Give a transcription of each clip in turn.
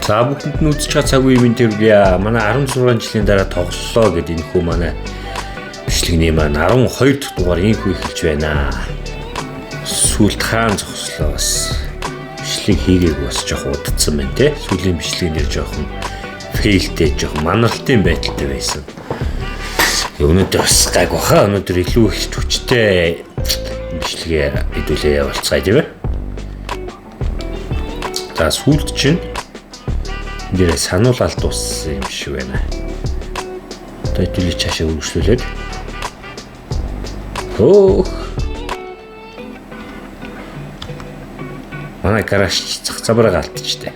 За бүхэнд нь үзэж байгаа цаг үеийн интервью манай 16 жилийн дараа тоглолоо гэдэг энэ хүү манай бичлэгний маань 12 дахь дугаар ийм хүү эхэлж байна. Сүүлд хаан зогслоо бас бичлэг хийгээг бас жоох удацсан байна те. Сүүлийн бичлэг нэр жоохон фейлтэй жоохон маналтын байдалтай байсан. Өнөөдөр бас гайг баха. Өнөөдөр илүү их хүчтэй бичлэгээ хэдүүлээ явуулцгаая тийм ээ. За сүүлд чинь нэрээ сануулалт дууссан юм шиг байна. Одоо хэдүүлээ цаашаа үргэлжлүүлээд. Манай гараж зах замраа галтчихдээ.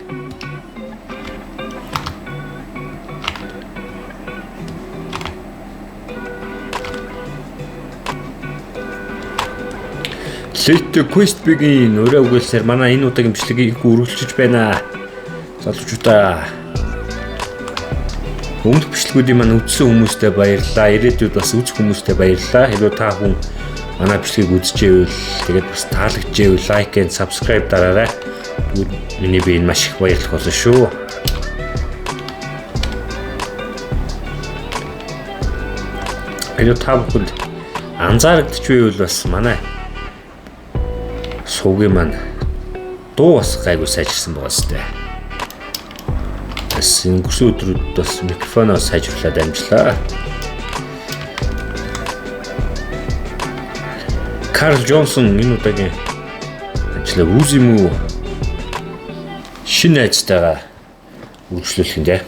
Let the quest begin. Өөрөө үгэлсээр манай энэ удаагийн бичлэгийг үргэлжлэж байна. Залуучуудаа өмнөх бичлэгүүдийн маань үзсэн хүмүүстээ баярлалаа. Ирээдүйд бас үзэх хүмүүстээ баярлалаа. Хэрвээ та хүн манай бичлэгийг үзчихвэл тэгээд бас таалагдчихвэл лайк and subscribe дараарай. Миний би энэ маш их баярлах болно шүү. Хэрвээ та бүхэнд анзаарагдчихвэл бас манай суугийн маань дуу бас гайгүй сайжирсан байгаа сте. Бас өнгөрсөн өдрүүд бас микрофоноо сайжруулад амжлаа. Карл Джонсон энэ удаагийн ажлаа үз юм уу? Шинэ ажтайгаа үргэлжлүүлэх юм дээ.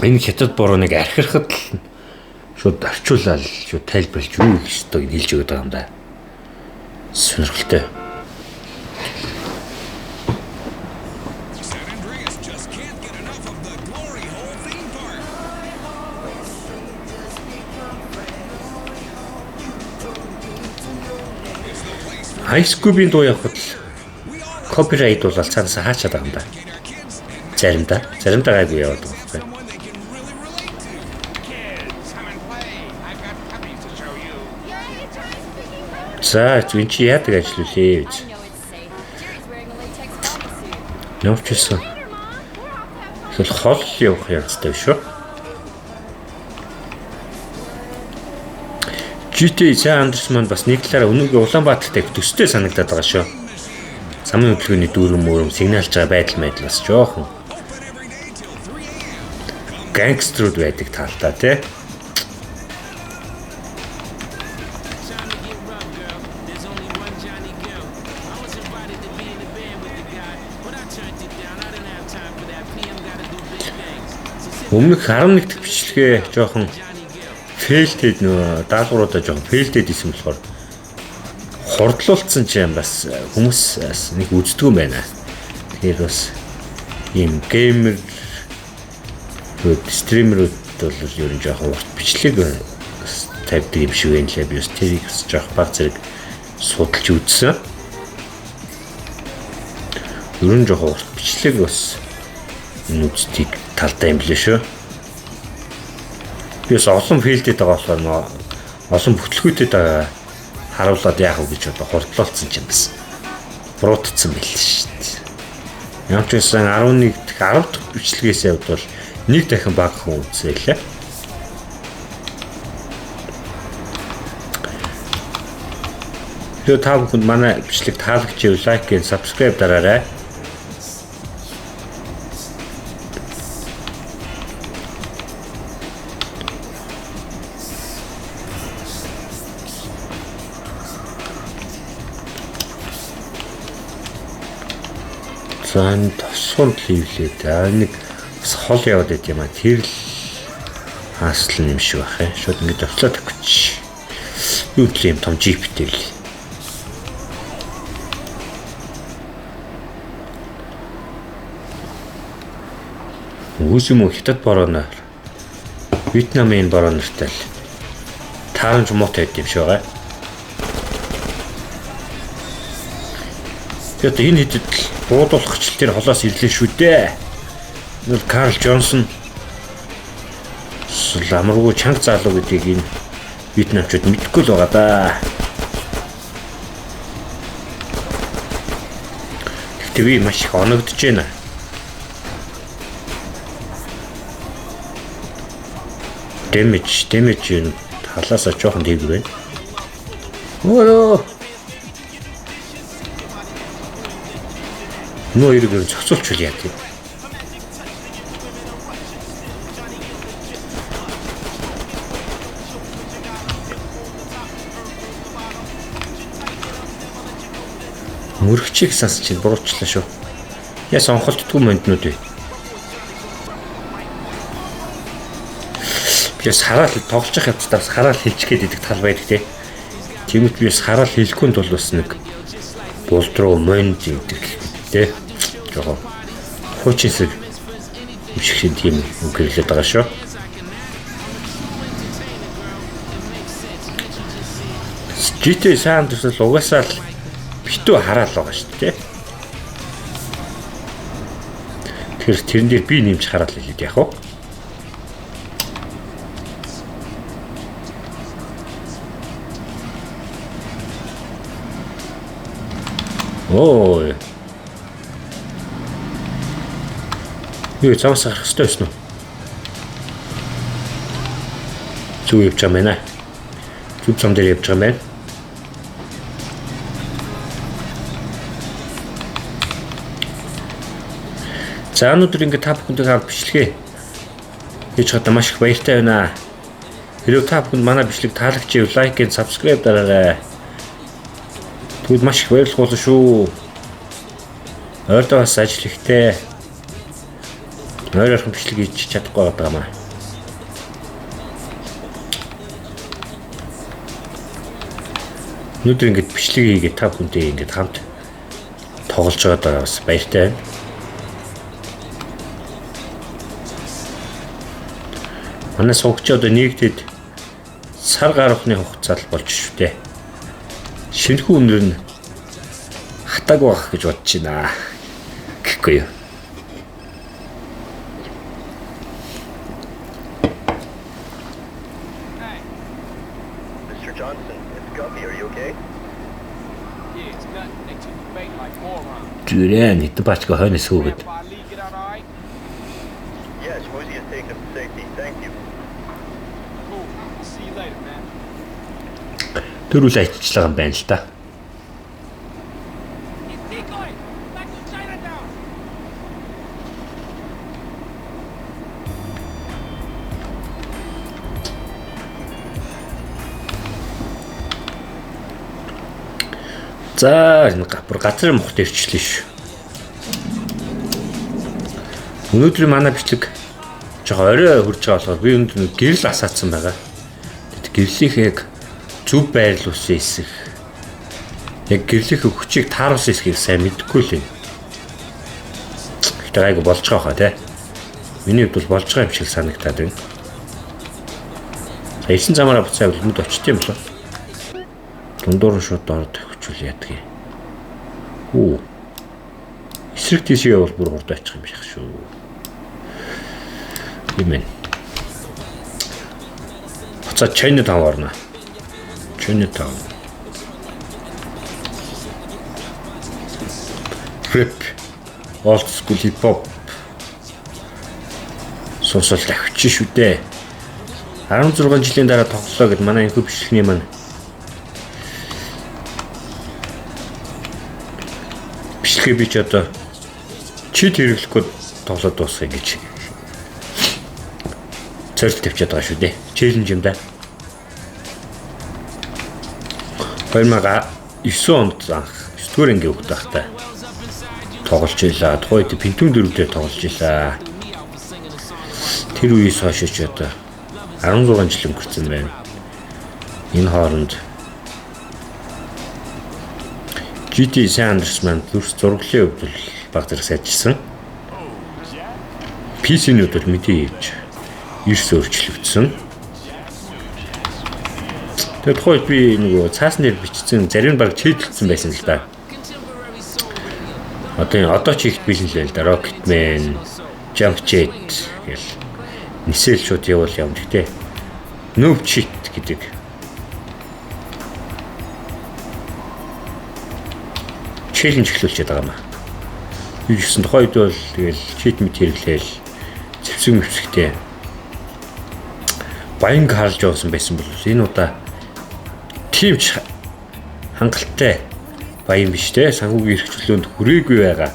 Энэ хятад бороо нэг архирахад л шууд орчуулаад шууд тайлбарлаж юу гэж одоо хэлж өгöd байгаа юм да. Сонирхолтой. Хайскубын дуу явахад копирайт бол цаанаас хаачаад байгаа юм да. Заримдаа гайгүй яваад байгаа юм. За энэ чи яадаг ажиллуулээ вэ? Навчсан. Хөл хол явах явцтай шүү. GTA San Andreas маань бас нэг талаараа өнөөгийн Улаанбаатартай төстэй санагдаад байгаа шүү. Замын хөдөлгөөний дүүрэн мөрөм сигналж байгаа байдал бас жоохон гангстеруд байдаг талтай тий. Өмнөх 11 дахь бичлэгээ жоохон фейлтэд нөө даалгавруудаа жоохон фейлтэд исэн болохоор хордлуулсан ч юм бас хүмүүс нэг үздэг юм байна. Тэгэхээр бас ийм геймер стримерүүд бол ер нь жоохон урт бичлэг тавьдаг юм шиг байна лээ. Би бас тэрийг жоох баг зэрэг судалж үзсэн. Ер нь жоохон урт бичлэг бас нүцтийг талтай юм лээ шүү. Бис олон филдэд байгаа болохоор олон бүтлгүүдэд харуулад яах вэ гэж одоо хурдлуулсан ч юм бас буруутцсан байл шүү дээ. Ямар ч байсан 11 10 дахь бичлэгээс явд бол нэг дахин баг хүн үзээлээ. Тэгээ та бүхэнд манай бичлэг таалагдчихвэл лайк and subscribe дараарай. За энэ тосгонд хийвлээд нэг бас хол яваад байт юм а. Тэр л хаасл юм шиг байх ээ. Шууд ингэ давцлаад өгч. Юу л юм том джиптэй л. Үгүй юм уу хятад борооно. Вьетнамын бороонотой л таарамж муутай байд юм шиг байгаа. Тэгээд энэ хэдэд буудуулахч тэр холоос ирлээ шүү дээ. Нэг Карл Джонсон амаргүй чанга залуу гэдгийг энэ вьетнамчууд мэдэхгүй л байгаа да. Гэхдээ би маш их оногдож байна. Damage юм талаасаа жоохон дээг байна. Оо. Нөө иргэн зохицуулч үл яа тийм. Мөрөгчийг сас чинь буруучлаа шүү. Яа сонголтгүй мөнднүүд вэ? Би сараал тоглож явах явцдаас хараал хэлж гээд идэх тал байдаг тий. Тиймээс би сараал хэлэхгүй бол бас нэг булдруу монд гэдэг тий. Жоо. Хочисэг үшигшин тийм үг хэлээд байгаа шүү. GTA San Andreas угаасаа л битүү хараал байгаа шүү дээ. Тэрэн дээр би нэмж хараал хэлээд яах вэ? Ой. Юу цааш гарах хэрэгтэй байсан уу? Зүг явж байгаа мэнэ. Зүг зам дээр явж байгаа мэн. За өнөөдөр ингээд та бүхэндээ хамт бичлэгээ хийж чадсан маш их баяртай байна. Хэрвээ та бүхэнд манай бичлэг таалагдчихвэл лайк and subscribe дараарай. Тэгвэл маш их баярлах болно шүү. Ойрдоо бас ажил ихтэй. Ойрхон бичлэг хийж чадахгүй байгаа юм аа. Өнөөдөр ингээд бичлэг хийгээд та бүхэнтэй ингээд хамт тоглож байгаа бас баяртай байна. Манай суугч одоо нэгдэд сар гарахны хугацаанд болж шүү дээ. Шинэхүү өнөр нь хатааг байх гэж бодож байна. Гэхгүй юу. Mr. Johnson, it's Guppy. Are you okay? Yeah, it's nothing. They took the bait like morons. Жүрэн хэд бачка хойноос хүүгээд. Grandpa Lee get out all right? Yes, Woozy has taken him to safety. Thank you. Cool. See you later, man. Төрүүл аччлаа юм байна л та. It's decoy! Back to Chinatown! За энэ газар мохт ирчлээ шүү. Өнөөдөр манай бичлэг жоо орой хурж байгаа болохоор би өнөөдөр гэрэл асаацсан байгаа. Тэгэд гэрлийнхээ яг зөв байрлуулсан хэсэг. Яг гэрлийнхээ хүчийг тааруулсан хэсгийг сайн мэдэхгүй л юм. Гэтэ айгу болж байгаа хаа тий. Миний хувьд бол болж байгаа юм шиг санагдаад байна. За 9 замаараа буцаа үлмэд очт юм болоо. Дундуур нь шууд ороод төвчүүл яадаг юм. Оо. Эсрэг тийшээ бол бүр хурд очих юм шиг шүү. Имэн. Буцаа Chinatown орно. Chinatown. Rap. Old school hip hop. Сонсол авчиж шүү дээ. 16 жилийн дараа тоглолоо гэд манай энэ бичлэгний маань бичлэгээ би ч одоо чид хэрэглэхгүй тоглоод дуусгая гэж цорилт тавьчихад байгаа шүү дээ. Челленж юм да. 2009 онд анх 9 дугаар анги өгд байхдаа тоглож байлаа. Тухайн үед Pentium 4 дээр тоглож байлаа. Тэр үеэс хойш ч одоо 16 жил өнгөрцөн байна. Энэ хооронд GT San Andreas маань зурглалын хувьд баг зэрэг сайжирсан. PC-ний хувьд мэдээ хийж эрс өөрчлөгдсөн. Тэгээд тухайд би нөгөө цаасан дээр бичсэн зарим нь баг чийдэлсэн байсан л да. Одоо ч ихт бэлэн л да. Rocketman, Jump Jet гэл нисэл шууд явуул юм гэхдээ Noob Cheat гэдэг челленж эхлүүлж байгаа юм аа. Би гэсэн тухайд бол тэгэл cheat мэт хэрэглээл зэвсэг мөвсгтэй баян харж явсан байсан бол энэ удаа тимч хангалттай баян биш те санхүүгийн эрхчлөөнд хүрээгүй байгаа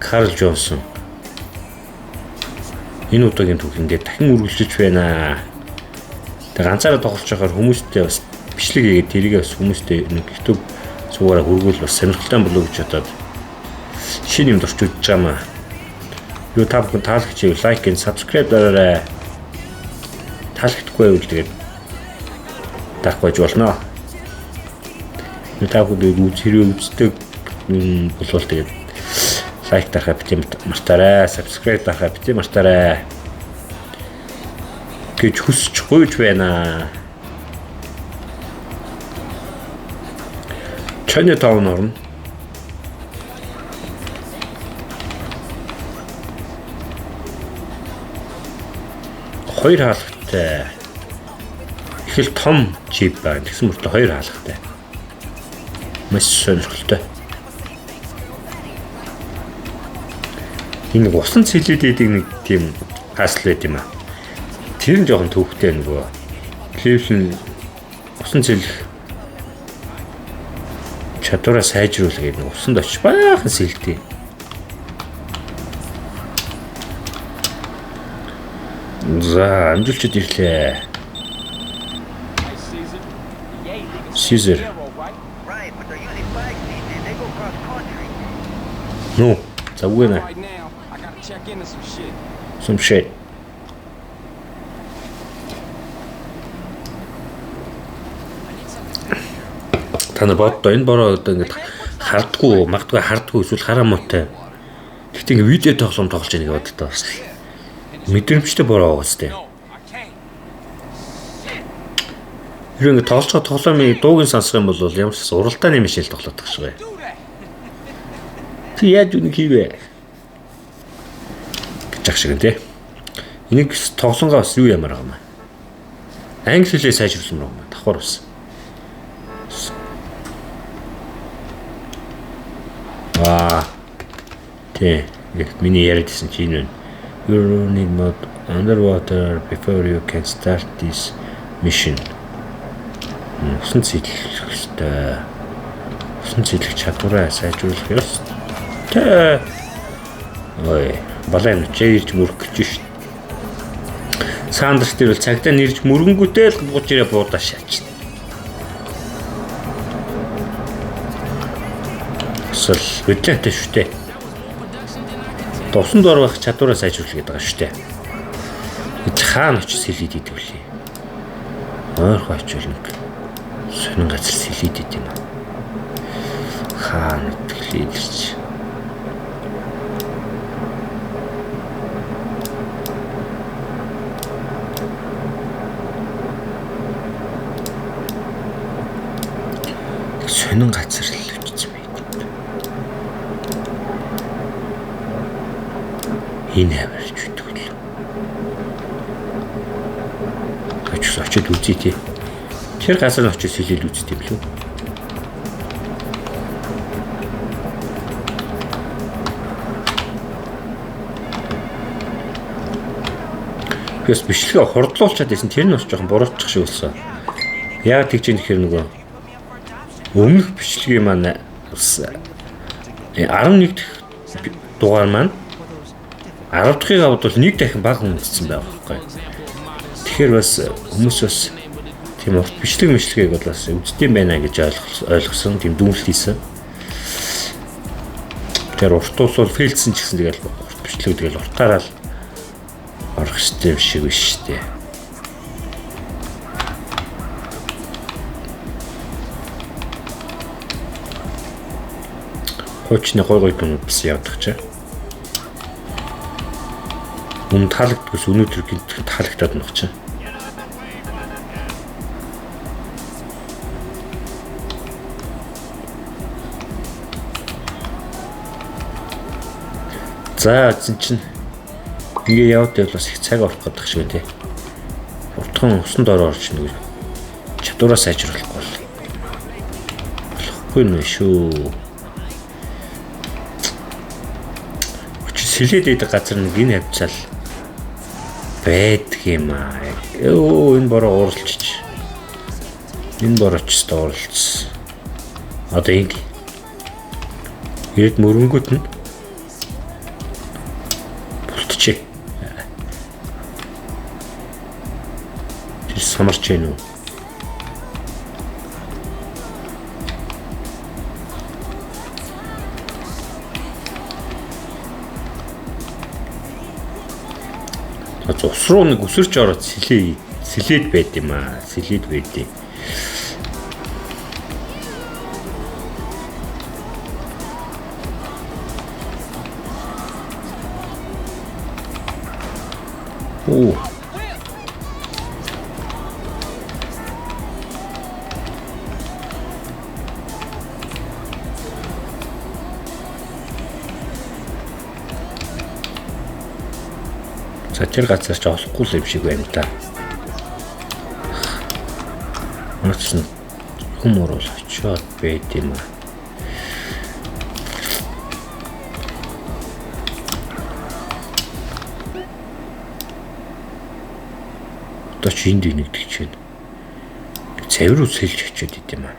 Карл Джонсон энэ удаагийн түүх ингээд дахин үргэлжлэж байна. Тэгээ ганцаараа тоглож байхаар хүмүүстэй бас бичлэг хийгээд тэрийг бас хүмүүстэй нэг YouTube суугаараа хөргүүл бас сонирхолтой болов гэж бодоод шинэ юм дурч үзэж байгаа маа. Юу та бүхэн таалагдчих вэ? Лайк and subscribe дараарай. Таалагдахгүй байвал тэгээд даггүйж болно. Юу та бүхэн хэрэг үздэг болвол тэгээд лайк дарахаа бити мартаарай, subscribe дарахаа бити мартаарай. Гэж хүсэж гуйж байна. Chinatown орно. Хоёр хаалгатай. Их л том джип байна. Тэгсэн мөртөө хоёр хаалгатай. Маш сонирхолтой. Энэ усан цэлээд идэг нэг тийм хасл байт юм аа. Тэр нь жоохон төвхтэй нөгөө Cleveland усан цэлэх чадвараа сайжруулах гэдэг нэг усанд очиж баахан сэлдээ. За амжилтад ирлээ. Caesar. Right, but they're using flags these days. They go cross country. No, завгүй нэ. Right now, I gotta check into some shit. Some shit. Таны боддоо энэ бороо одоо ингэ хардггүй, магадгүй хардггүй эсвэл хараа муутай. Гэхдээ ингэ видео тоглоом тоглож байгаа нэг бодлоо бас. Мэдрэмжтэй бороо байгаа сте. No, I can't. Тэр ингэ тоглож байгаа тоглоомын дуугийн сонсох юм бол ямар ч уралдаан нэмэшэл тоглоод тах шиг бай. Do that. Чи яаж үнийг хийвэ? Гэж ах шиг нэ. Энийг тоглонгоо бас юу ямар байгаа юм аа. Англи хэлээ сайжруулсан юм аа. Давхар бас. Тэ, миний яриадсэн чинь энэ. You need not underwater before you can start this mission. Усан цэглэх ёстой. Усан цэглэх чадвараа сайжруулах ёстой. Ой, балан чи ирж мөрөх гэж шүү. Сандерс дээр бол цагтаа нэрж мөрөнгөтэй л бууж ирээ буудаа шаач. Эсвэл хөдлөнтэй шүү дээ. Дусанд орох чадвараа сайжруулах гэдэг байгаа шүү дээ. Хаана очиж сэлээд идэв лээ. Ойрхон очивол нэг сонин газар сэлээд идэв юм аа. Хаана тэлээдэрч. Сонин газар л үчсэн байт. Энэ аварч өгдөг л. Очиж үзье тий. Тэр газар очиж сэлэл үзт юм лүү. Гэс бичлэгээ хурдлуулчаад байсан тэр нь бас жоохон буруутчих шиг болсон. Яг тэгж юм тэгэхээр нөгөө өмнөх бичлэгийн маань 11 дахь дугаар маань 10 дахьыг аваад бол нэг дахин бага хүндсэн байгаа байхгүй. Тэгэхээр бас хүмүүс бас тийм урт бичлэгийг бол бас үздэм байна гэж ойлгосон тийм дүнэлт хийсэн. Тэр урт ус бол фейлдсэн ч гэсэн тэгэл урт бичлэг тэгэл уртаараа л орох штеп шиг биш штэ. Хочны гой дүнүүд бас явдаг ч. Өмнө таалагддагс өнөөдөр гинт таалагдаад нөх чинь. За зэн чинь ингээ яваад байвал бас их цаг орох гэдэг шиг тий. Уртхан усанд орж нэг чадвараа сайжруулахгүй бол болохгүй нэ шүү. Сэлээд идэх газар нэг энэ хавцал байдаг юм аа. Өө энэ бороо ууралчиж. Энэ борооч ч ууралцсан. Одоо ингэ. Ирээд мөрөнгөт нь бултчих. Тэр самарч гэнэ үү? Ус руу нэг өсөрч ороод сэлээд байд юм аа. Сэлээд байдیں۔ Оо. За тэр газар ч олохгүй л юм шиг байна да. Нууц нь хүмүүс бол очиод байд юм аа. Одоо ч энд нэгдэг чинь. Цавир үсэлж очиод идэм аа.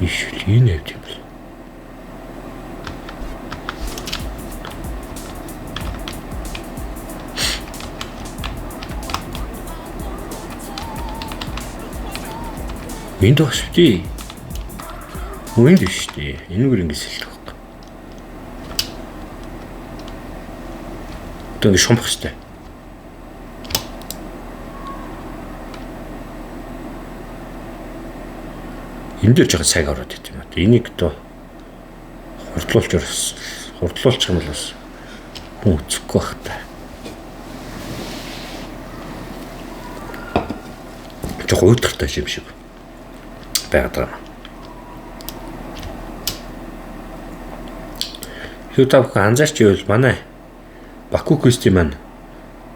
Ишл энэ хэв юм бол. Энд багшгүй. Үнд биш тий. Энэгээр ингэ сэлдэг баг. Тэг шумбах штэ. Энд дээр жоохон цаг ороод байт юм аа. Энийг доо хурдлуулчих юм бол бас хүн үзэхгүй байх та. Жоохон уйдгартай юм шиг байгаад байна. YouTube анзаарч ивэл манай Баку Кристи маань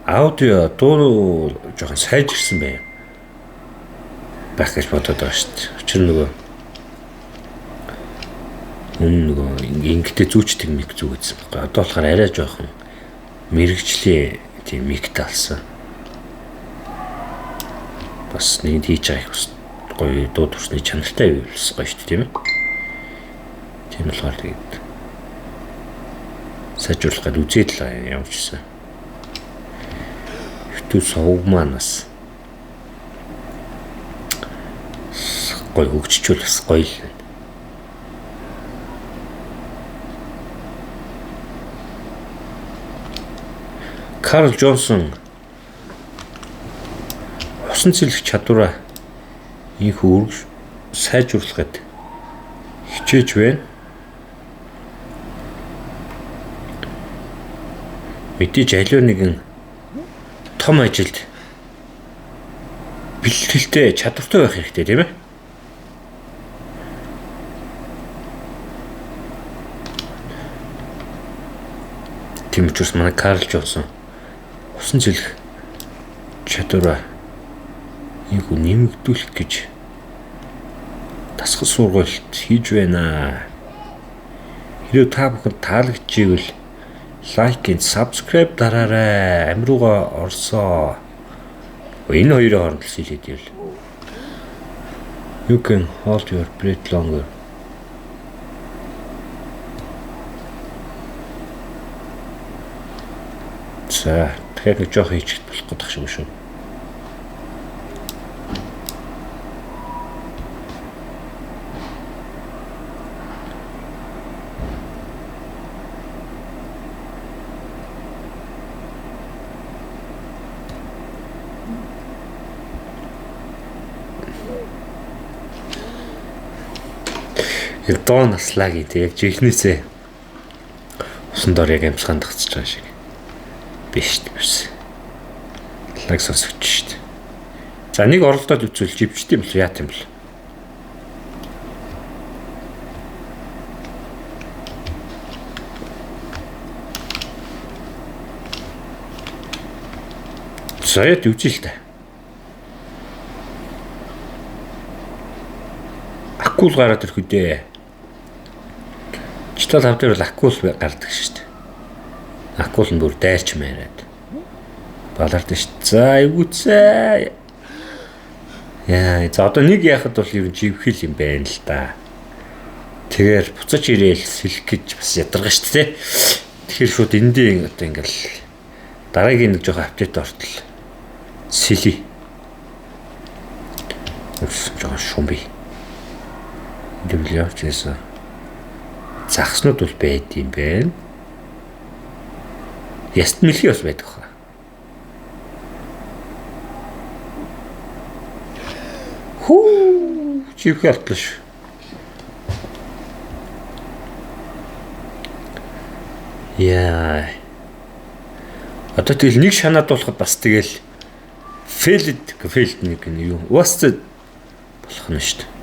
аудио дуу жоохон сайжирсан байв. Байх гэж бодоод байгаа шүү дээ. Учир нөгөө ингэдэ зүүчдэг миг зүгэсэн байхгүй. Одоо болохоор арай жоохон мэрэгжлийн тийм мигтэй алсан. Бас нэг хийж байгаа их гоё дуу төрсний чанартай байвал гоё шүү дээ тийм ээ. Тийм болохоор тэгээд сайжруулах гэдэг үзээд л явуулчихсан. Хитүү сувг манаас гоё хөгжчүүл бас гоё л. Карл Джонсон усан цэлэх чадвараа их үрж сайжруулахад хичээж байна. Мэдээж аливаа нэгэн том ажилд бэлтгэлтэй чадвартай байх хэрэгтэй тийм ээ. Тийм учраас манай Карл Джонсон усан цэлэх чадвараа ийгүү нэмэгдүүлэх гэж дасгал сургалт хийж байна. Хэрэв та бүхэн таалагдчихвэл лайк and subscribe дараарай. Амирууга орсоо. Энэ хоёрын хооронд л хэлээд ивэл. You can hold your breath longer. За, тэгэхээр нэг жоох хийчих болох гэдэг шиг шүү. Доо наслаагийн тэг яг жихнээсээ усан дор яг амсгаан тагцж байгаа шиг. Биш биш. Лаг сонсогч шүү дээ. За нэг оролдоод үзвэл живчт юм л яа юм бэл. Саяд үжил та. Акул гараад ирэх үдээ. Читал хав дээр бол акул гардаг шүү дээ. Акул нь бүр дайрч мээрээд. Балард шүү дээ. За эвгүцээ. Яа, за одоо нэг яхад бол ер нь живхэл юм байна л да. Тэгэхээр буцаж ирээл сэлэх гэж бас ядаргаа шүү дээ. Тэгэхээр шууд эндээ одоо ингээл дараагийн нэг жоохон апдейт ортол сэлий. Жоохон шумби. Дэвлээ авчихсан. Загснууд бол байд юм байна. Яст мэлхий бас байдаг хаа. Хүү, чивхэ алтлаа шүү. Яа. Одоо тэгэл нэг шанаад болоход бас тэгэл фейлд нэг юм юу. Уусцад болох нь шүү дээ.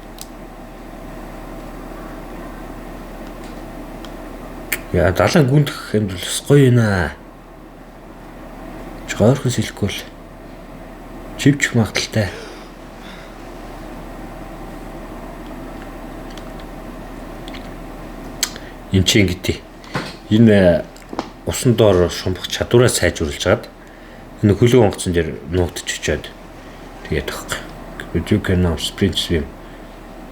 Яа, далайн гүндэх юм бол гоё наа. Жогоорхон сэлэхгүй л чивчих магадaltaй. Энд чинь гэдэг. Энэ усан доор шумбах чадвараа сайжруулж хагаад энэ хөлөг онгоцон дээр нуугдч очиад тэгээд тахгүй. You can now sprint swim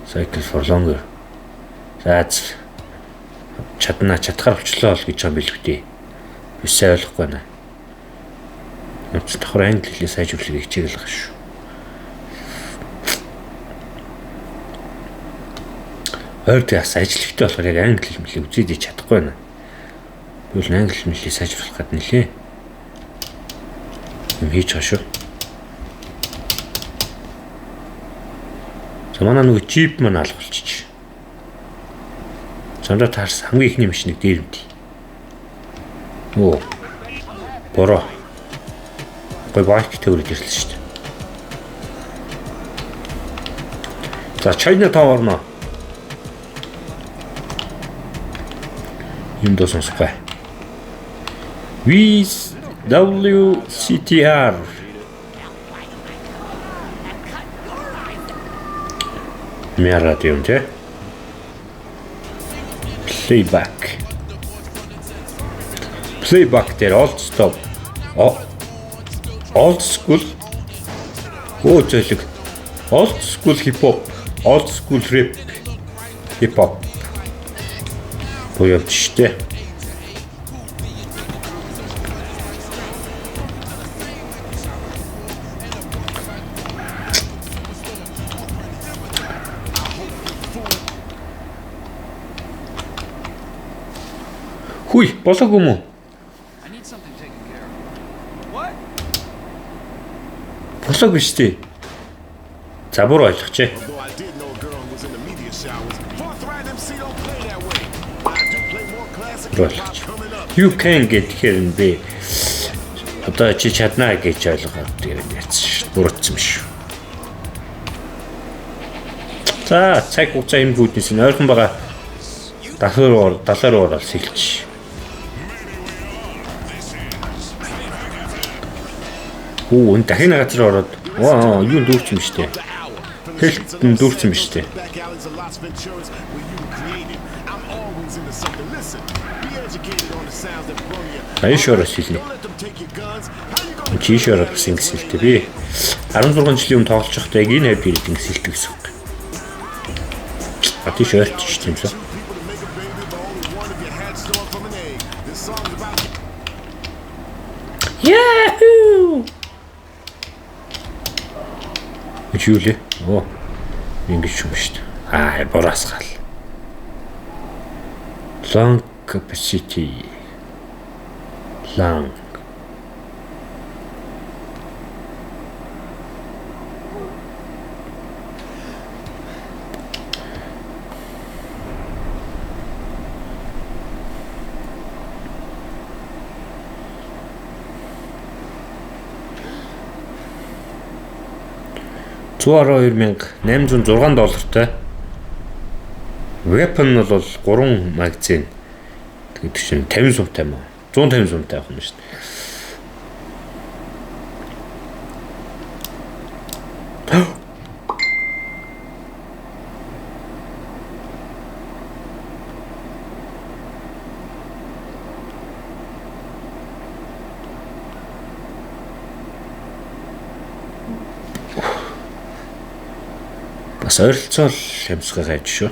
cycle for longer. That's чадхаар болчлоо л гэж юм билгүтээ. Би сайн ойлгохгүй байна. Нууц давхар англи хэлээ сайжруулахыг хичээл байгаа шүү. Өөртөө бас ажилттай болохоор яг англи хэлмэлийг үзээд чадахгүй байна. Би бол англи хэлмэлийг сайжруулах гэдэг нэлээ. Юм хийж байгаа шүү. За манай нөгөө джип маань алга болчих. Замдаа таарс хамгийн ихний машиныг дээр үдээ. Оо. Бороо. Гой байк төвөрөж ирлээ шүү дээ. За China Tower нөө. Юм доо сонсохгүй. WCTR. Мяра юм те. Playback дээр old stop. Old school. Оо зөөлөг. Old school hip hop, old school rap. Hip hop. Боёвч штэ. Хүй, болоогүй юм уу? I need something taken care of. What? Болоогүй штэ. За бүр ойлгоч. Although I did know a girl who was in the media showers. Forthright MC don't play that way. I do play more classic hip hop coming up. You can get here and be. Одоо чи чаднаа гэж ойлгоод тэгээд ярьсан шүү. Буруудсан шүү. За, цаг хугацаа энэ бүднээс нь ойрхон байгаа. Далаар орол сэлж. Оо, энэ дахин газар ороод юу дүүрч юм штэ. Хэлт дүүрч юм штэ. Айшороо сэлнэ. Чишороо гэсэн сэлтэй би 16 жилийн өмнө тоглож байхдаа яг энэ хайд ирээд ингэ сэлдэг гэсэн үг. А тийш ойрч штэ юм шиг. Яху! Чүлээ. Оо. Ингэж юм шүү дээ. Аа, бураасгаал. Long capacity. Long. $112,806 Weapon бол 3 магазин. Тэгээд чинь 50 сумтай мó. 150 сумтай авах юм шүү дээ. Бас ойролцоол хямсгай гайж шүү.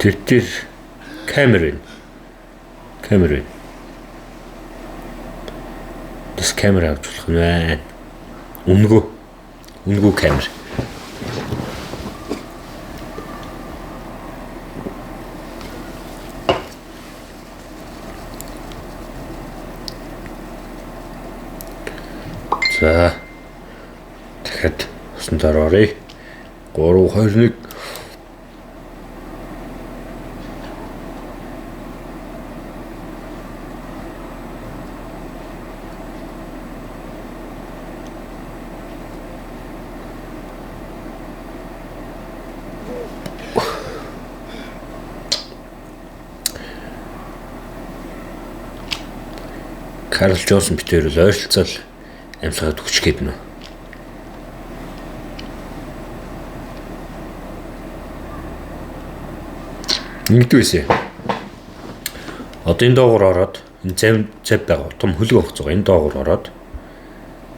Тэр камер. Тэс камер авч болох нь байна. Үнгүү камер. За. Дахиад усанд ороорой. 3 2 1 Карл Жонсон битээр л ойролцоол амьсгаад өгч гээд нөө. Нэгдвэсэ. Одоо энэ доогоор ороод энэ зав байгаа том хөлөг өгч байгаа. Энэ доогоор ороод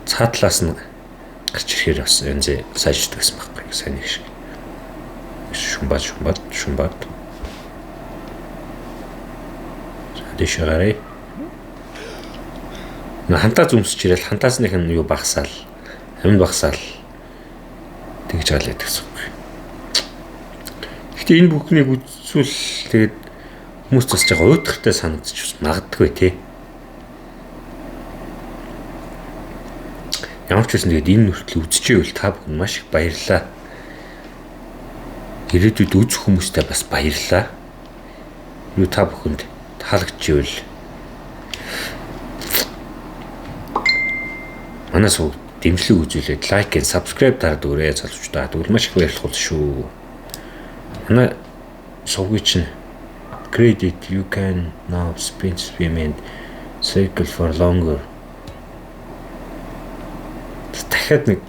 цаатлаас нь гарч ирэхээр бас энэ сайждаг гэсэн байхгүй сайн нэг шиг. Шумбат. Дэшгарэй. Хантаа зүмсч ирэл хантаасных нь юу багсаал. Хамин багсаал. Тэгж хаалаад гэсэн үг. Гэхдээ энэ бүхнийг үзвэл тэгээд хүмүүс засаж байгаа уйтгартай санагдчих магадгүй тий. Ямар ч үсэн тэгээд энэ нүртэл үзчихвэл та бүхэн маш их баярлалаа. Ирээдүйд үзэх хүмүүстээ бас баярлалаа. Юу та бүхэнд таалагдчихвэл манаас дэмжлэг үзүүлээд лайк and subscribe дараад өгөөрэй залуучдаа. Тэгвэл маш их баярлах шүү. Манай сувгий чинь credit you can now spend payment cycle for longer. Дахиад нэг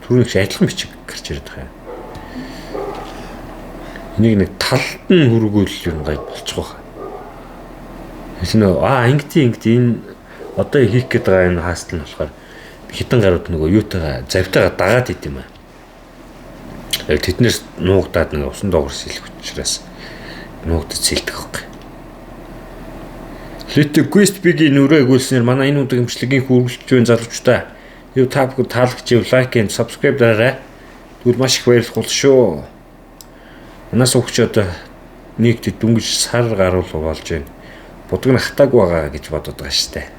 түрүүнийх адилхан бичиг гарч ирээд байгаа. Энийг нэг талд нь хүргүүл юм гай болчих واخа. Ингээд энэ одоо хийх гээд байгаа энэ хаастал нь болохоор хитэн гарууд нөгөө юутайгаа завтайгаа дагаад идэм юм аа. Тэднээс нуугдаад нэг усан доогор сэлэх учраас нуугдаж сэлдэг байхгүй. Let the quest begin нүрээ гүйлснээр манай энэ өдрийн имчилгээний хүргэлж буй залуучдаа юу та бүхэн таалагдж лайк and subscribe дараарай. Тэгвэл маш их баярлах бол шүү. Манаас өгч одоо нэгт дүнгиж сар гаруул болж байна. Будаг нь хатаагүй байгаа гэж бодоод байгаа штэ.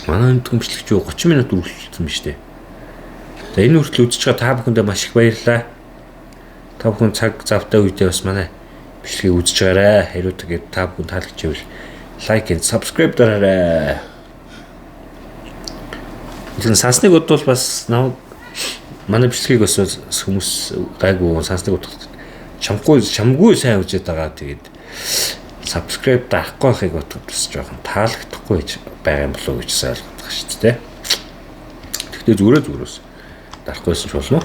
Манай төмчлөгч 30 минут үргэлжлүүлсэн биз дээ. За энэ хүртэл үзэж байгаа та бүхэндээ маш их баярлалаа. Та бүхэн цаг завтай үедээ бас манай бичлэгийг үзэж байгаарай. Хэрвээ тэгээд та бүхэн таалагдчихвал like and subscribe дараарай. Энэ сансныг бодвол бас манай бичлэгийг бас хүмүүс гайгүй сансныг бодвол чамгүй сайн үзээд байгаа. Тэгээд subscribe даахгүй байхыг бодоход бас жоохон таалагдахгүй байгаа юм болов уу гэж ойлгох байгаа шүү дээ. Тэгтээ зүгээрээс дарахгүйсэн ч болно.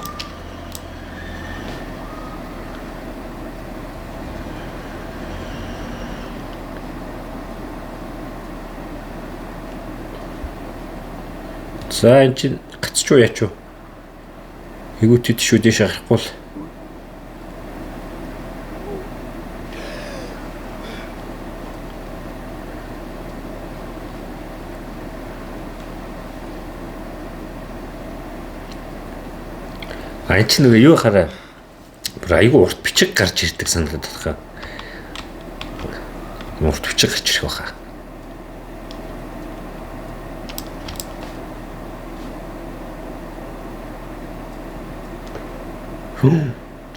За энэ чинь гацчуу яач вэ? Хэгүүтэд шүү дэш харахгүй л. Ань ч нэг юу хараа. Бүр айгүй урт бичиг гарч ирдэг санагдаад байна. Урт бичиг гарч ирэх байхаа.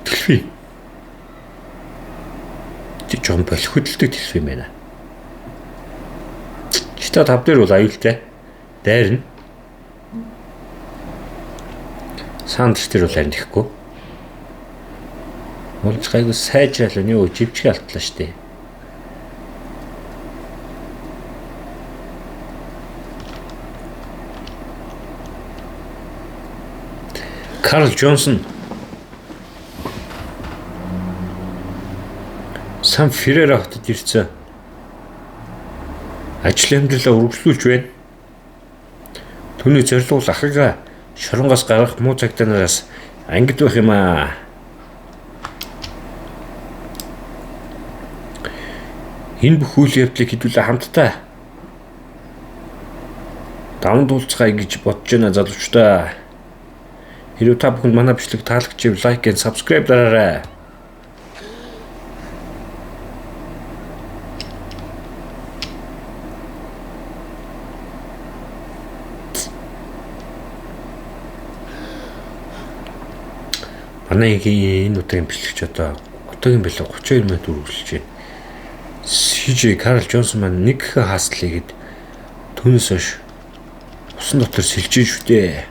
Дэлфи. Тэг жом болох хөдөлдөг дэлфи юм байна. Дельта 5 дээр бол аюултай. Дайрна. Сандерс дээр бол харин ихгүй. Болж гайгүй сайжраал нь юу живчгээ алтлаа штэ. Карл Джонсон Сан Феррера хотод ирсэн. Ажил амьдралаа үргэлжлүүлж байна. Түүний зорилго бол ахыгаа шоронгоос гаргах муу цагтаанараас ангид байх юм аа. Энэ бүх үйл явдлыг хэдүүлээ хамтдаа даван дуулцгаая гэж бодож байна залуучдаа. Хэрвээ та бүхэнд манай бичлэг таалагдчихвэл лайк and subscribe дараарай. Манай энэ удаагийн бичлэгч одоогийн билүү 32 минут үргэлжлэж байна. CJ Карл Джонсон маань нэг их хаасл хийгээд түүнээс хойш усан дотор сэлжиж шүү дээ.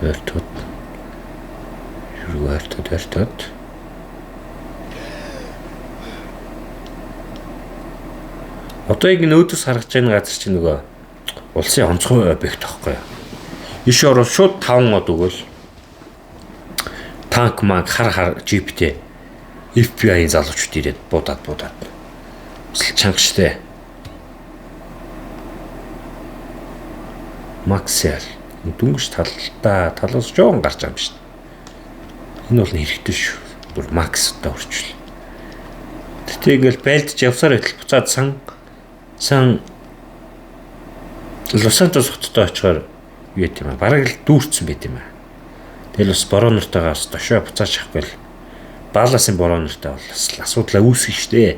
Вертод. Одоо яг нөөдөөс харагдж байгаа газар чинь нөгөө улсын онцгой объект таахгүй. Иш орол шууд 5 од өгөөл. Танк маг хар джиптэй FBI-ийн залуучууд ирээд буудаад. Өсөл чангаштай. Максел дүнгэж талаас жоон гарч байгаа юм шүү дээ. Энэ бол хэрэгтэй шүү. Бүр Макс одоо орчихлоо. Тэгтээ ингээл байлдж явсаар байтал буцаад сан Лос-Антос хотод очихоор юу гэдэм бэ? Бараг л дүүрсэн байт юм аа. Тэгэл бас боронортойгоо бас дошоо буцаач авахгүй л Баласын боронортой бол асуудал үүсгэн штэ.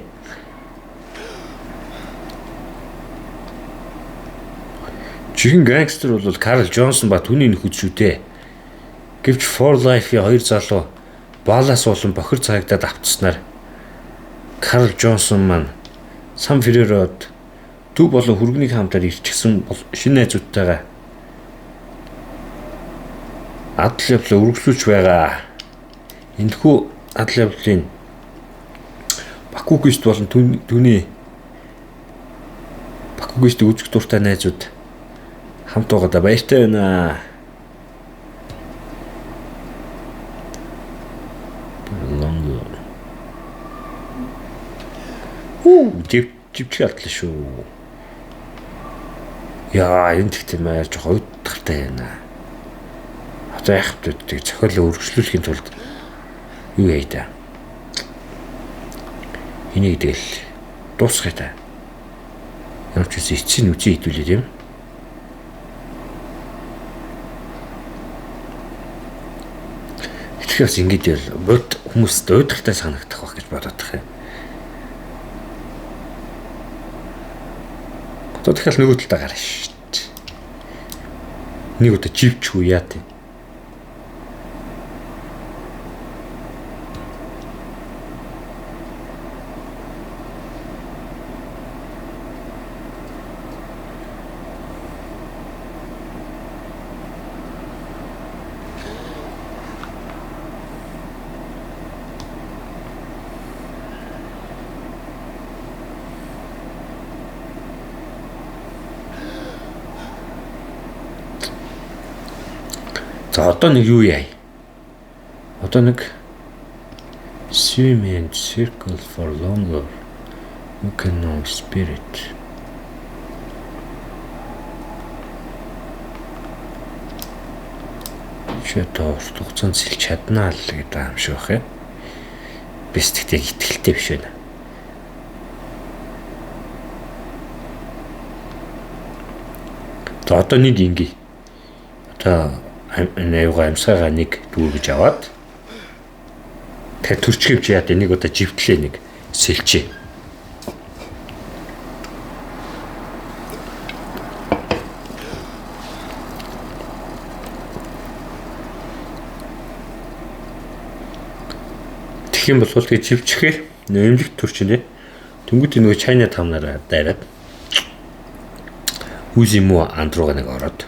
Чихэн гангстер бол Карл Джонсон ба түүний нөхөд шүү дээ. Гэвч For Life-ийн хоёр залуу Балас болон бохир цагагдаад автснаар Карл Джонсон маань Сан Феррерод төв болон хүргэний хамтаар ирчихсэн шинэ найзуудтайгаа адал явдлаа үргэлжлүүлж байгаа. Энэхүү адал явдлын Бакугист болон түүний Бакугист үзэх дуртай найзууд хамт байгаадаа баяртай байна. Живчгээ алтлаа шүү. Яа, энэ тэгт юм аа жоо уйдгартай байна. Одоо яах вэ? Тэг зохиолоо өргөжлүүлэхийн тулд юу яа та? Энийг тэгэл дуусгая та. Ямар ч үс эцсийн үчи хідүүлээ тийм. Тэгэхээс ингэж ял бод хүмүүст уйдгартай санагдах байх гэж бодоод тах юм. Одоо тэгэхээр нөгөө талдаа гараа шүү дээ. Нэг удаа живчгүй яа тий. За одоо нэг юу яа? Одоо нэг swim and circle for longer. You can know spirit. Чөтөө хугацаанд сэлж чаднаа л гэдэг юм шиг бах юм. Бис тэгтээ итгэлтэй биш байна. За одоо нэг ингээ. Одоо наяга амьсгаагаа нэг дүүргэж аваад тэр төрчгөвч яа тэ нэг удаа живтлээ нэг сэлчээ. Эхлэх юм бол тэгээ живчихээр нэмлэг төрчин тий. Тэнгүүд нөгөө China Town-аараа дайраад үз юм уу андрууга нэг ороод.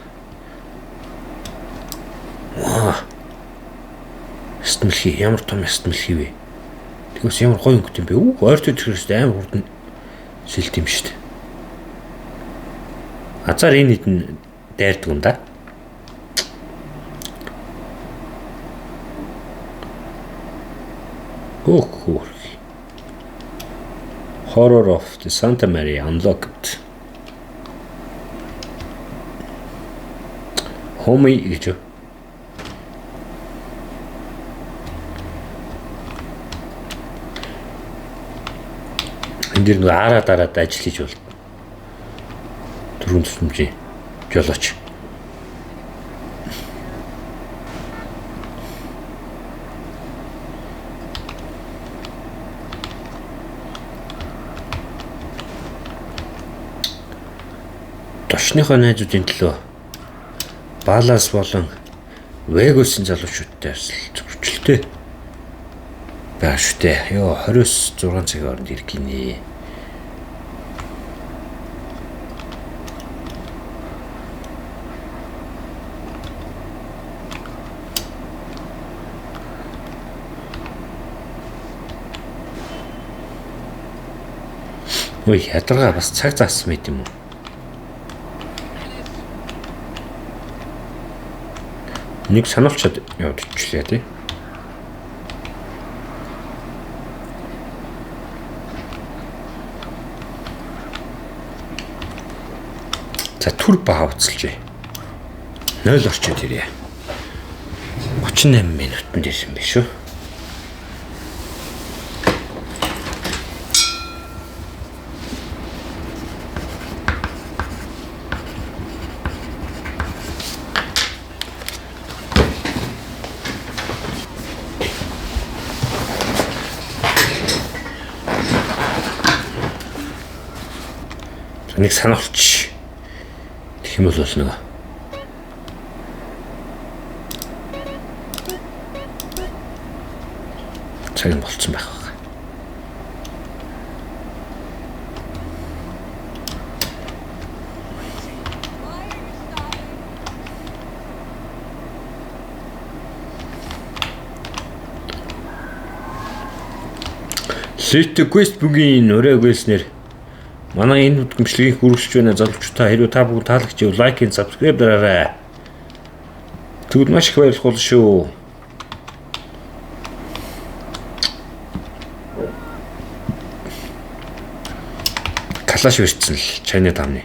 Ваа. Стмэлхий ямар том стмэлхий вэ? Тэгээс ямар гоё өнгөт юм бэ? Ойртой тэрхээс амар хурдан сэлт юм шүү дээ. Азар энэ хэдэн дайрдаг юм да. Oh, Horror of the Santa Maria Unlocked. Homie гэж. Энд дэр нэг дараад ажил хийж бол. Түрүүн тусламжийн жолооч. Тошныхоо найзуудын төлөө Балас болон Вегасын залуучуудтай зурчилтэй байгаа шүү дээ. Йоо 29-6 цагийн хооронд ирэх гинэ. Ой, ядаргаа бас цаг заасан мэт юм уу? Нэг сануулчаад явуулчихлаа тий. За түр баа уцалжээ. 0 орчод ирээ. 38 минутанд ирсэн биш үү? Нэг сануулч. Тэгэх юм бол нөгөө цаг нь болцсон байх. Лит квест бүгийн өрөө гээснэр манай энэ хөтгөмжлөгийг хүргэж байна залуучуудаа хэрвээ та бүхэн таалагч юу лайк and subscribe дараарай. Тэгвэл маш их баярлах болно шүү. Калаш верцэн л China Town-ы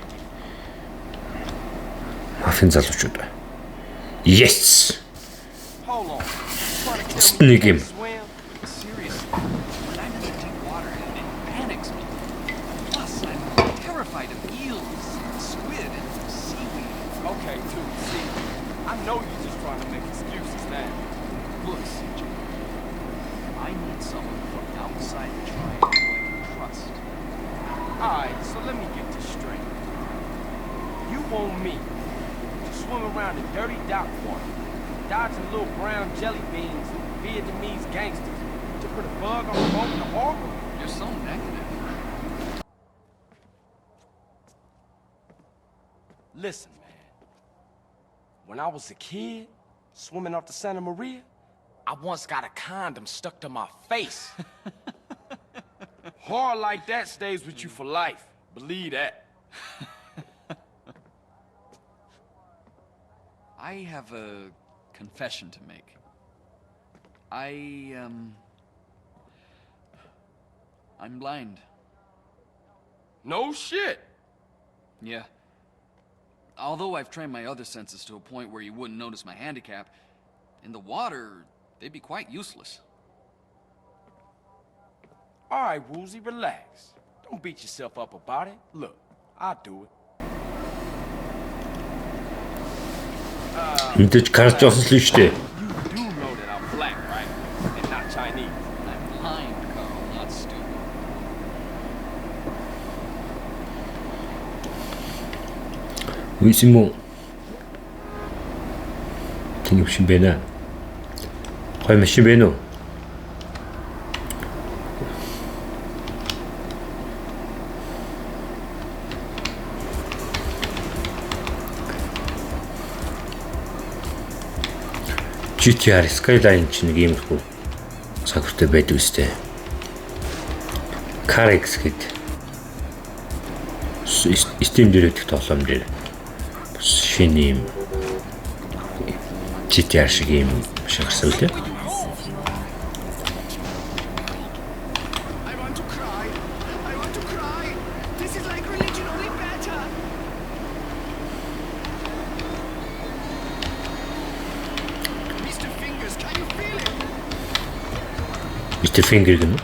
мафийн залуучууд. Yes. Hold on. Нэг юм. Alright, so let me get this straight. You want me to swim around in dirty dock water, dodging little brown jelly beans and Vietnamese gangsters to put a bug on the boat in the harbor? You're so negative. Listen, man. When I was a kid, swimming off the Santa Maria, I once got a condom stuck to my face. Hard like that stays with you for life. Believe that. I have a confession to make. I'm blind. No shit. Yeah. Although I've trained my other senses to a point where you wouldn't notice my handicap, in the water, they'd be quite useless. All right, Woozy, relax. Don't beat yourself up about it. Look, I'll do it. Мэдээж карч явсан л шүү дээ. You do know that I'm black, right? And not Chinese. I'm blind, Carl, not stupid. Үгүй юм уу? Тэний машин байна. Хой машин байна уу? GTR Skyline ч нэг иймэрхүү цагтай байдаг үстэй. CarX гэдэг Steam дээр өгөх тоглоом дээр шинэ юм GTR шиг юм шиг гарсан үлээ. I want to cry. I want to cry. This is like religion, only better. Mr. Fingers, can you feel it? Mr. Finger гэнэ.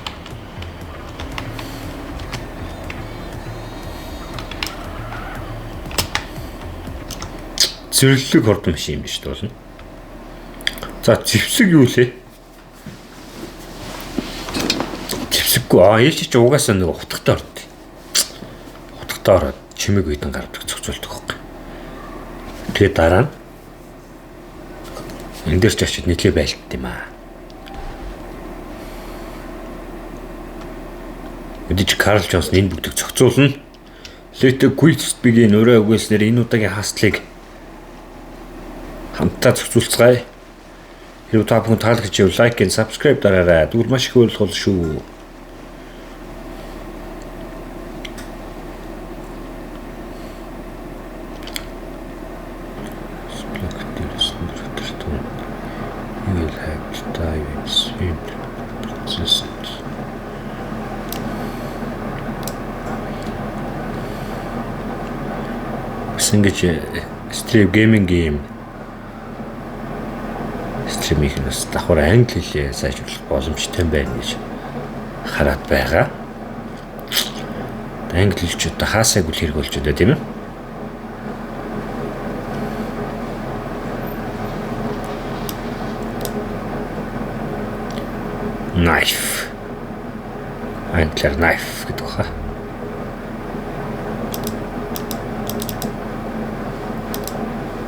Зэрлэг хордон машин юм биш болно. За зэвсэг юу лээ? Зэвсэггүй ээлж чи угаасаа нэг утгатай орд. Утгатай ороод чимэг үйдэн гардаг зохицуулдаг хөөх. Тэгээ дараа нь энэ дээр ч очиж нийтлээ байлт юм аа. Өдөж Карл Джонсон энэ бүгдийг зохицуулна. Летэ Гуйцбигийн өрөө өгөөснөр энэ удаагийн хастлыг хамтдаа зохицуулцгаая. Хэрвээ та бүхэн таалагдж байвал лайк and subscribe дараарай. Тэгвэл маш их хөвөлт шүү. You will have to dive in swim resistant. Ингэж stream gaming game стримийнхнээс давхар англи хэлээ сайжруулах боломжтой байна гэж хараад байгаа. Англи хэлч одоо хаасайг үл хэрэг болж байна тийм ээ. Knife. Англиар knife гэдэг хаа.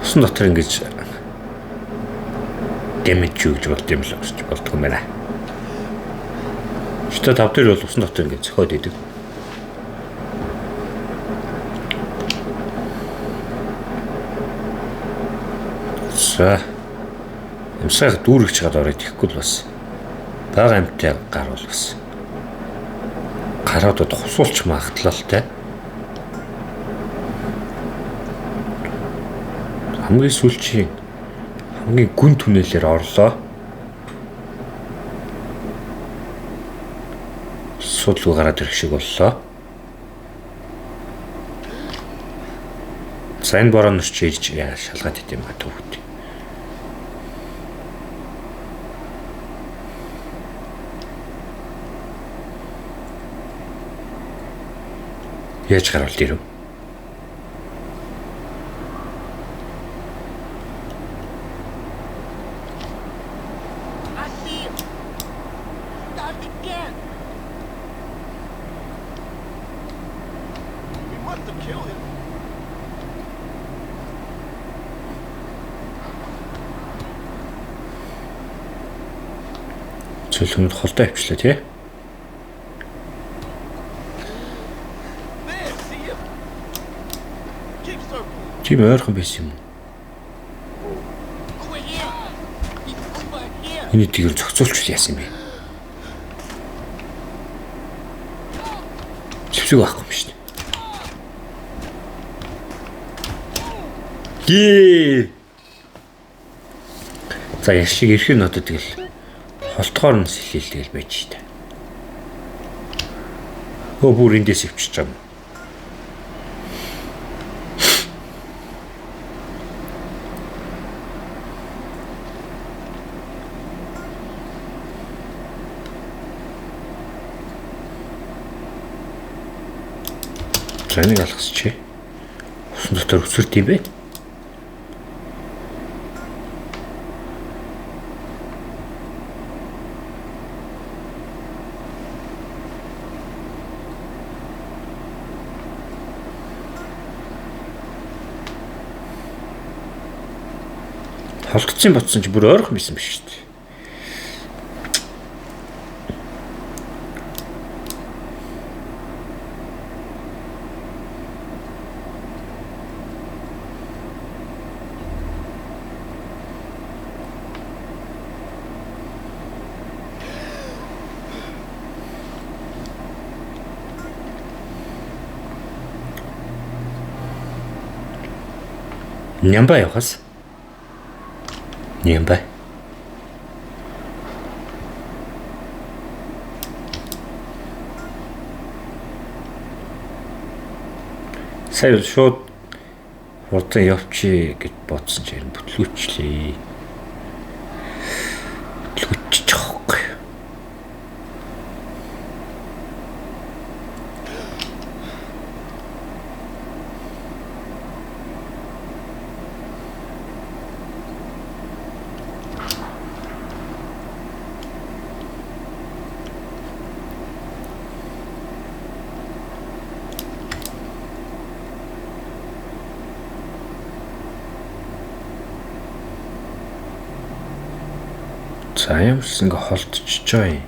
Усан дотор ингэж damage юу гэж болд юм л гэж болдгоо юм байна. Шүтэ тав дээр бол усан дотор ингэ зөхиод идэг. За. Ямсаг дүүргэж чад ороод ихгүй л бас. Бага амттай гар бол бас. Гараад тусуулч магтлалтай. Хамгийн сүүлчийн хамгийн гүн түнэлээр орлоо. Судлуу гараад ирэх шиг боллоо. Сайн борооноос ч ирж шалгаад идэм ба төвд. Яаж гарвал ирв? Цөлхөнд холдоо авчлаа тий. Тийм ойрхон байсан юм. Энэ тийгэр зохицуулч яасан бэ? Зэвсэг байхгүй юм шүү дээ. За яшиг эрхэр нотод тэгэл холтгоор нь сэлэлтэл байж та. Хөө бүр эндээс өвчж байгаа юм. Энийг алгасч. Усан дотор өсвөрт юм бэ? Холдсон ботсон ч бүр ойрхон байсан биш шүү дээ. Нямбай явахаас. Нямбай. Сая шууд хурдан явчих гэж бодсон ч юм бүтлгүүчлээ. Бүтлгүүч жоохгүй. За ямарс ингээ холдчихж байгаа юм.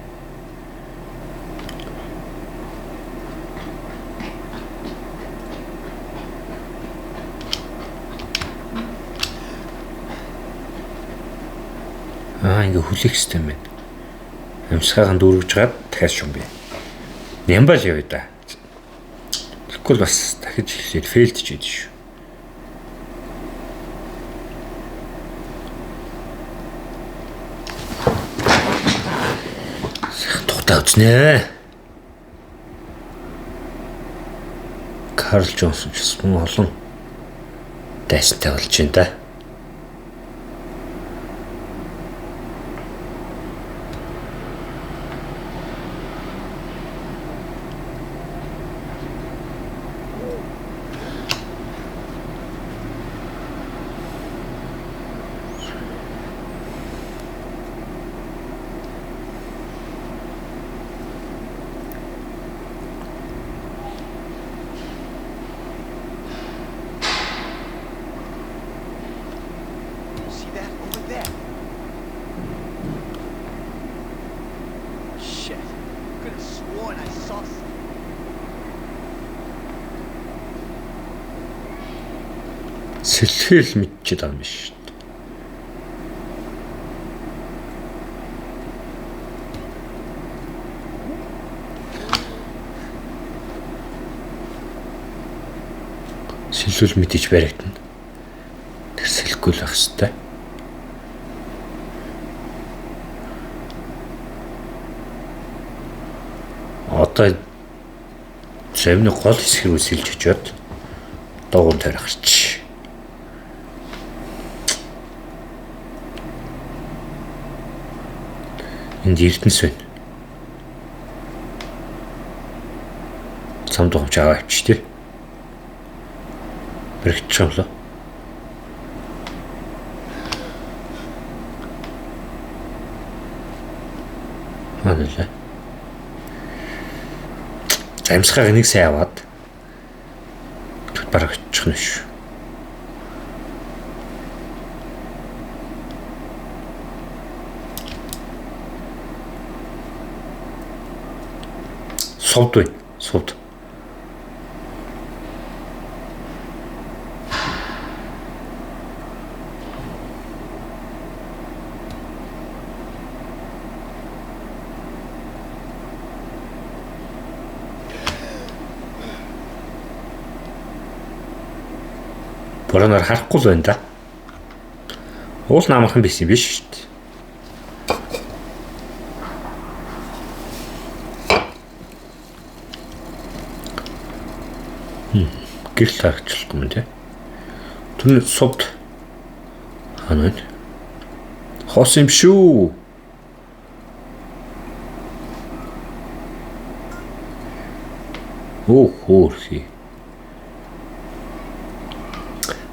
Ингээ хүлээх систем байна. Амсгаахан дүүргэж гад дахиад шум бий. Нямбал явъя да. Тэгэхгүй бас дахиж хэлээд фейлдж ийд шүү. Утнэ. Карл Джонсон ч мөн олон дайсантай болж байна да. Сэлхэл мэдчихэд байгаа юм биш. Сэлхэл мэдэж баригдана. Тэр сэлэхгүй л байх хэвээр. Одоо зэвний гол хэсэг рүү сэлж очиод дууган тарих чи. Энд Эрдэнэс байна. Самд ухамч аваа авчиж тий. Бэрхэж чамлаа. Манайла. Замсгааг нэг сайн аваад бараг очих нь шүү. Сувд бай. Сувд. Бороноор харахгүй л байна да. Уул намархан биш юм биш шүү дээ. Гэрэл харагчлахгүй юм тий. Түн сувд. Ханаа. Хос юм шүү. Хөөхий.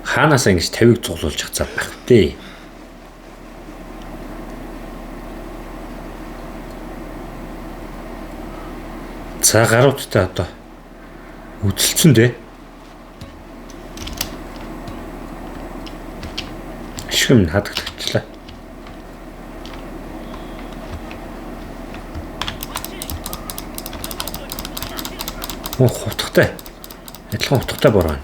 Хаанаас ингэж 50-ыг цуглуулж хацаад байх вэ? За гаруудтай одоо үзэлцэн дээ. Шим хадагчлаа. Хутгатай. Адилхан хутгатай бороо.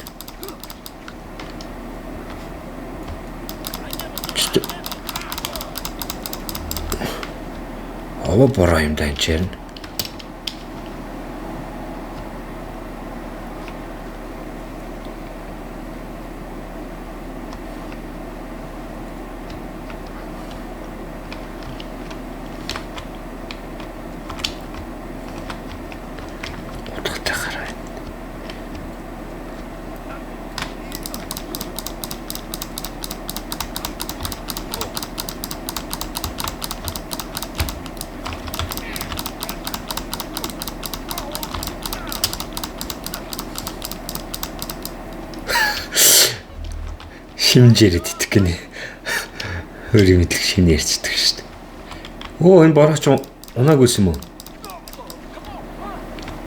Овоо бороо юм да энэ чинь. Шимжээрэд идэх гинэ. Өөрийн мэдлэг шинэ ярьцдаг шүү дээ. Оо энэ борооч унаагүйс юм уу?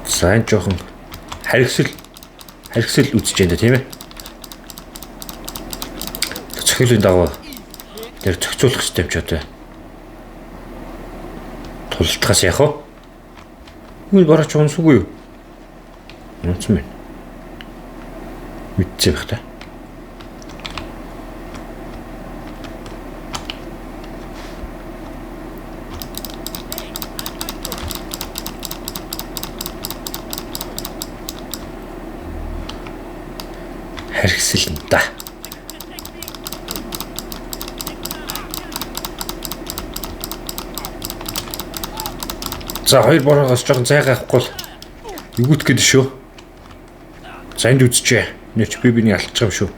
За энэ жоохон харгисэл үзэж байна тийм ээ. Цохилын дагуу тэр зохицуулах систем ч одоо тултгаас яах вэ? Энэ борооч унсгүй юу? Унцсан байна. Мэдчихэх та. Харгисэл нь да. За хоёр бороогоос жоохон цайгаа авахгүй л югүйт гээд шүү. За энд үзчихье. Нэч би биний алдчих юм шүү.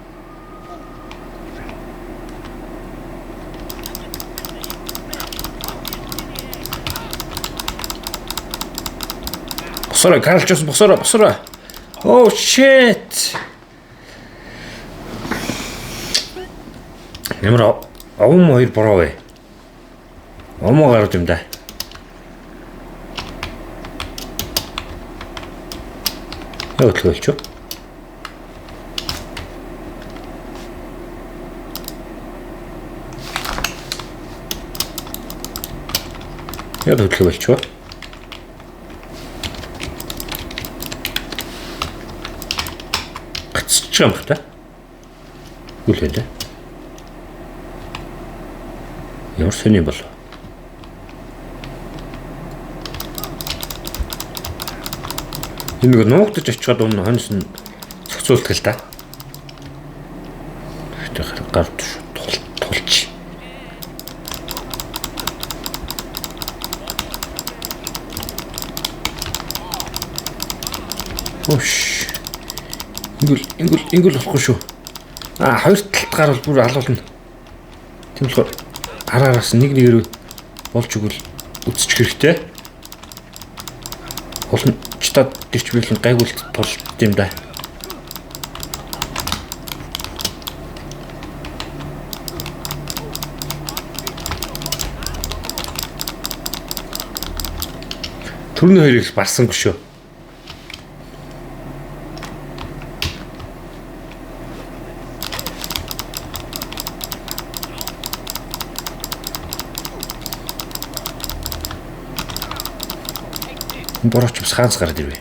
Босороо гаралчсан босороо. Oh shit. Ямар овон хоёр бороо вэ? Омоо гарч юм да. Өглөөлч. Яг өглөөлч. Гацчих юм та. Үлээ. Ямар сони бол. Энэ нэг нуугдаж очиод өмнө хоньс нь зохицуулдаг л да. Тэр гард тулч. Ош. Ингл болохгүй шүү. Хоёр талд гар бол бүр алуулна. Тийм болохоор араараас нэг-нэгээр болж өгвөл үсчих хэрэгтэй. Олон чтад дэрч биелэн гайгуулт тулт юм да. Түрний хоёрыг барсангүй шүү. Борооч бас хаанс гараад ирвэ.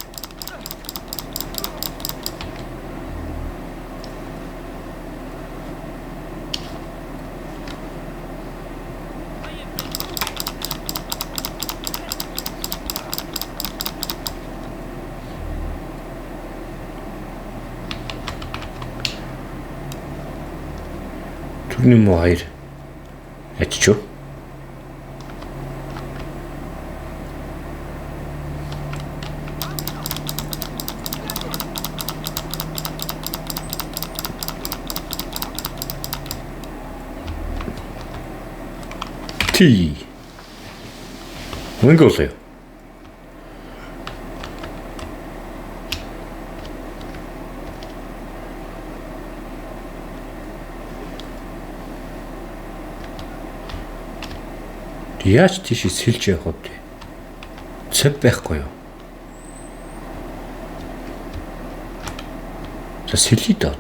Түрний муу хоёр ачиж. Ти. Мөнгөлөө. Яаж тийш сэлж явах вэ? Цэв байхгүй юу? За сэлий даа.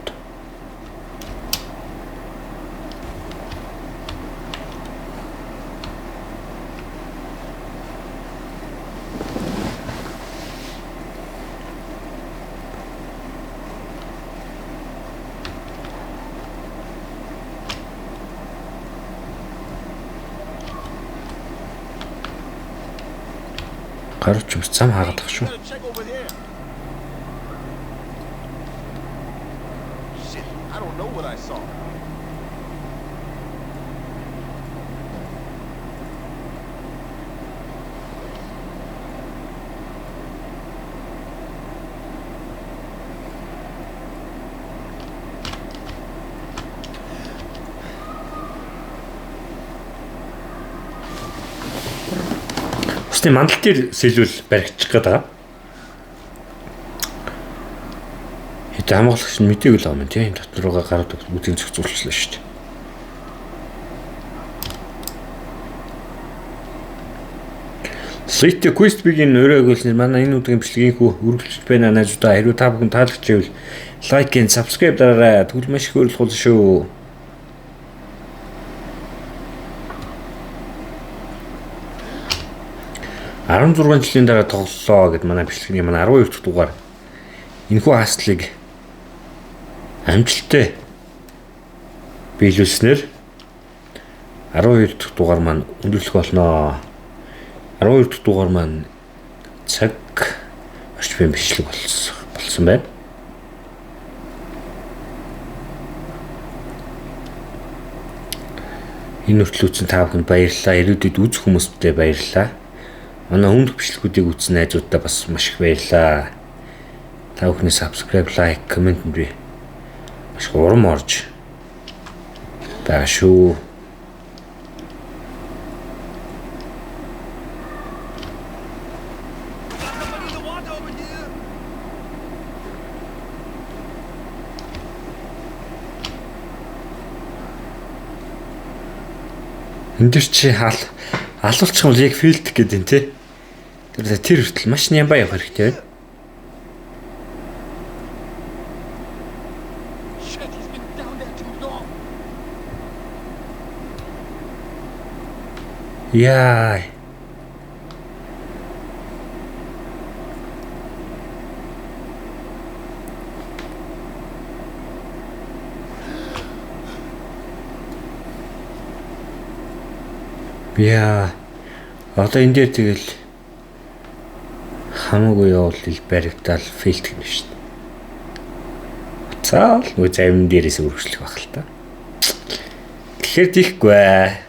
Гарч ус цам хаагаад ах шүү. Check over here. Shit, I don't know what I saw. Усны мандал дээр сэлвэл баригдчих гээд байгаа. Хамгаалагч нь мдээгүй л байгаа юм тийм дотор руугаа гараад бүгдийг зохицуулчихлаа шүү дээ. Slate Quest Big-ийн өрөөгөлснээр манай энэ удаагийн бичлэгийнхүү үргэлжлэж байна найзуудаа. Хэрвээ та бүхэн таалагдж байвал лайк and subscribe дараарай. Тэгвэл маш их өөрчлөлт болно шүү. «16 жилийн дараа тоглолоо» гэд манай бичлэгийн манай 12 дахь дугаар энэхүү хааслыг амжилттай биелүүлснээр 12 дахь дугаар маань өндөрлөх болноо. 12 дахь дугаар маань цаг орчмын бичлэг болсон байна. Энэ хүртэл та бүхэнд баярлалаа. Ирээдүйд үзэх хүмүүстээ баярлалаа. Манай өмнөх бичлэгүүдийг үзсэн найзуудаа бас маш их баярлалаа. Та бүхний subscribe, like, comment би маш урам орж байгаа шүү. Энд чи алуулчих юм бол яг филд гэдэг юм те. Тэр хүртэл маш нямбаа явах хэрэгтэй байна. Яа. Яа. Одоо энэ дээр тэгэл хамаагүй явал баригдал фейлт гэнэ шүү дээ. Цаал нөгөө завин дээрээс үргэлжлэх байх л та. Тэгэхээр тийхгүй.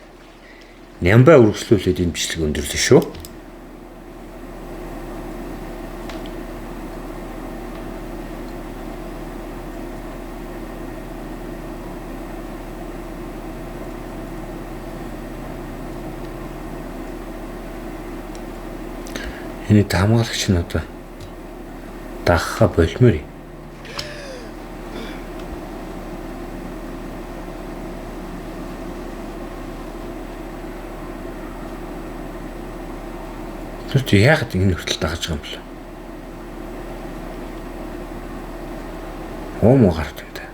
Нямбаа үргэлжлүүлээд энэ бичлэг өндөрлөө шүү. Энэ хамгаалагч нь одоо дагха болмоор юм. Тэгвэл яагаад энэ хүртэл дагаж байгаа юм бэ? Хөөмо гарт юм да.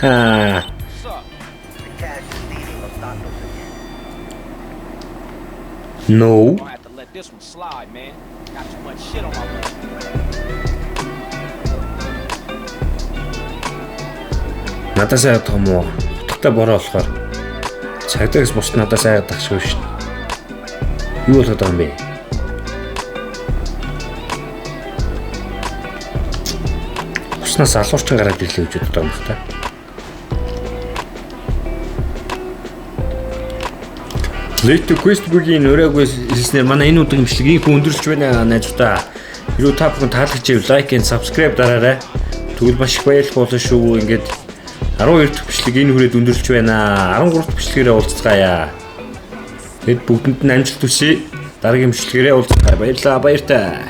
Ха. What's up? The cash is leaving Los Santos again. No. Gonna have to let this one slide, man. Got too much shit on my list. Надаас айдаг юм уу? Утгатай бороо болохоор цагдаагс бус надаас айдаг шүү шүү. Юу болоод байгаа юм бэ? Буснаас алуурчин гараад ирлээ гэж боддог юм байна. Slate Quest Big-ийн өрөөгөөс хэлснээр манай энэ удаагийн бичлэгийг өндөрлөж байна найзуудаа. Хэрвээ та бүхэн таалагдж байвал лайк and subscribe дараарай. Тэгвэл маш их баярлах болно шүү. Ингээд 12 дахь бичлэг энэ хүрээд өндөрлөж байна. 13 дахь бичлэгээрээ уулзцгаая. Тэгэд бүгдэнд нь амжилт хүсье. Дараагийн бичлэгээрээ уулзцгаая. Баярлалаа. Баяртай.